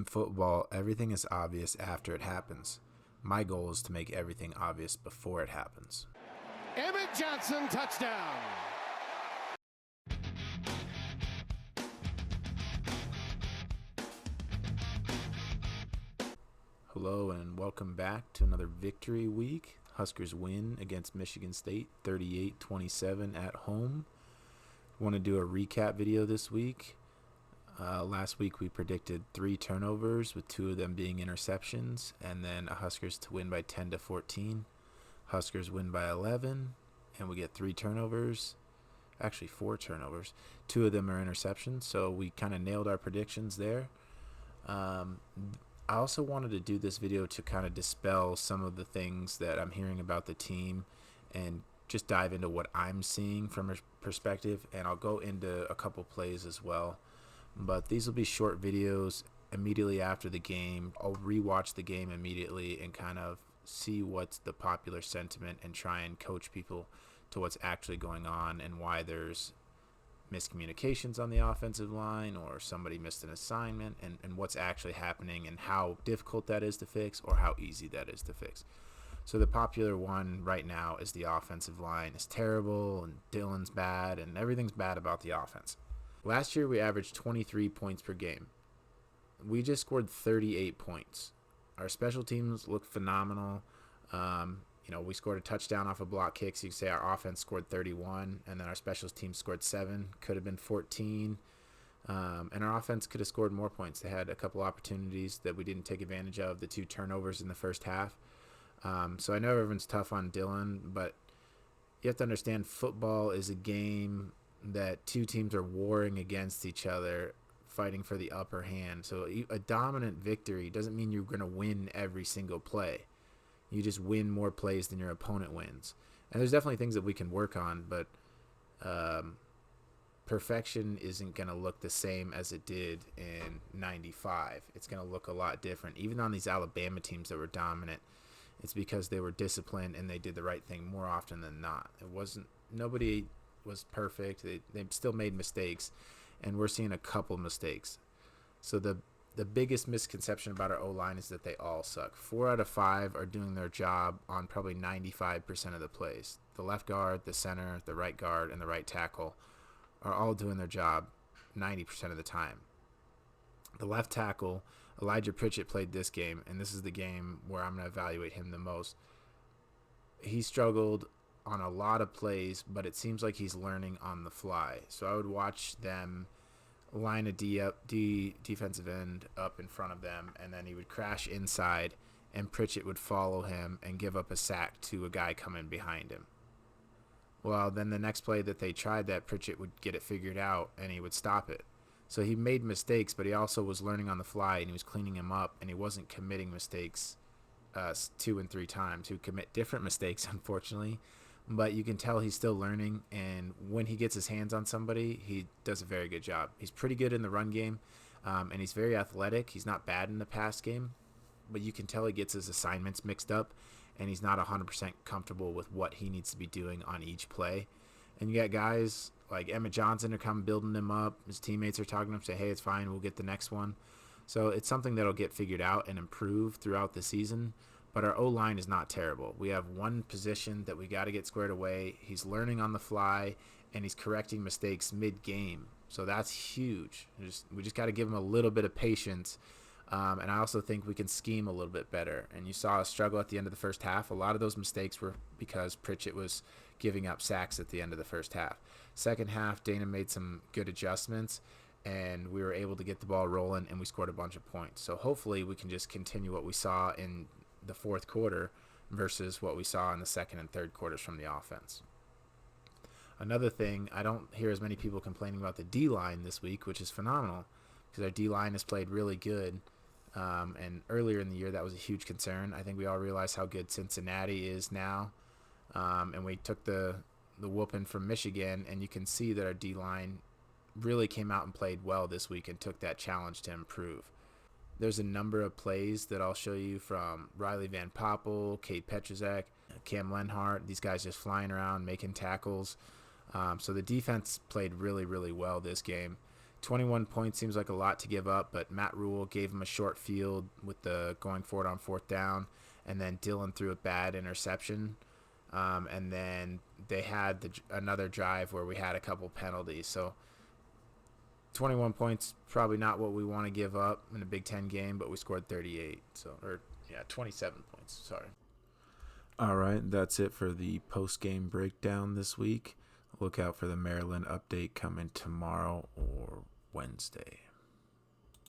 football, everything is obvious after it happens. My goal is to make everything obvious before it happens. Emmett Johnson, touchdown. Hello and welcome back to another victory week. Huskers win against Michigan State 38-27 at home. Want to do a recap video this week. Last week we predicted 3 turnovers with 2 of them being interceptions, and then a Huskers to win by 10-14. Huskers win by 11, and we get 3 turnovers. Actually 4 turnovers. 2 of them are interceptions, so we kind of nailed our predictions there. I also wanted to do this video to kind of dispel some of the things that I'm hearing about the team and just dive into what I'm seeing from a perspective, and I'll go into a couple plays as well. But these will be short videos immediately after the game. I'll rewatch the game immediately and kind of see what's the popular sentiment and try and coach people to what's actually going on and why there's miscommunications on the offensive line or somebody missed an assignment, and what's actually happening and how difficult that is to fix or how easy that is to fix. So the popular one right now is the offensive line is terrible and Dylan's bad and everything's bad about the offense. Last year we averaged 23 points per game. We just scored 38 points. Our special teams look phenomenal. We scored a touchdown off a block kick, so you could say our offense scored 31, and then our special teams scored 7. Could have been 14. And our offense could have scored more points. They had a couple opportunities that we didn't take advantage of, the 2 turnovers in the first half. So I know everyone's tough on Dylan, but you have to understand football is a game that 2 teams are warring against each other, fighting for the upper hand. So a dominant victory doesn't mean you're going to win every single play. You just win more plays than your opponent wins. And there's definitely things that we can work on, but perfection isn't going to look the same as it did in 95. It's going to look a lot different. Even on these Alabama teams that were dominant, it's because they were disciplined and they did the right thing more often than not. Nobody was perfect. They still made mistakes, and we're seeing a couple mistakes. So the biggest misconception about our O-line is that they all suck. 4 out of 5 are doing their job on probably 95% of the plays. The left guard, the center, the right guard, and the right tackle are all doing their job 90% of the time. The left tackle, Elijah Pritchett, played this game, and this is the game where I'm going to evaluate him the most. He struggled on a lot of plays, but it seems like he's learning on the fly. So I would watch them line a defensive end up in front of them, and then he would crash inside, and Pritchett would follow him and give up a sack to a guy coming behind him. Well, then the next play that they tried that, Pritchett would get it figured out, and he would stop it. So he made mistakes, but he also was learning on the fly, and he was cleaning them up, and he wasn't committing mistakes 2 and 3 times. He would commit different mistakes, unfortunately, but you can tell he's still learning, and when he gets his hands on somebody, he does a very good job. He's pretty good in the run game, and he's very athletic. He's not bad in the pass game, but you can tell he gets his assignments mixed up, and he's not 100% comfortable with what he needs to be doing on each play. And you got guys like Emmett Johnson are come building him up. His teammates are talking to him, say, hey, it's fine, we'll get the next one. So it's something that'll get figured out and improved throughout the season. But our O-line is not terrible. We have one position that we got to get squared away. He's learning on the fly, and he's correcting mistakes mid-game. So that's huge. We just got to give him a little bit of patience. And I also think we can scheme a little bit better. And you saw a struggle at the end of the first half. A lot of those mistakes were because Pritchett was giving up sacks at the end of the first half. Second half, Dana made some good adjustments, and we were able to get the ball rolling, and we scored a bunch of points. So hopefully we can just continue what we saw in the fourth quarter versus what we saw in the second and third quarters from the offense. Another thing, I don't hear as many people complaining about the D-line this week, which is phenomenal because our D-line has played really good. And earlier in the year, that was a huge concern. I think we all realize how good Cincinnati is now. And we took the whooping from Michigan, and you can see that our D-line really came out and played well this week and took that challenge to improve. There's a number of plays that I'll show you from Riley Van Poppel, Kate Petruzek, Cam Lenhart. These guys just flying around, making tackles. So the defense played really, really well this game. 21 points seems like a lot to give up, but Matt Rule gave him a short field with the going for it on fourth down, and then Dillon threw a bad interception. And then they had another drive where we had a couple penalties. So 21 points, probably not what we want to give up in a Big Ten game, but we scored 38. 27 points. Sorry. All right, that's it for the post-game breakdown this week. Look out for the Maryland update coming tomorrow or Wednesday.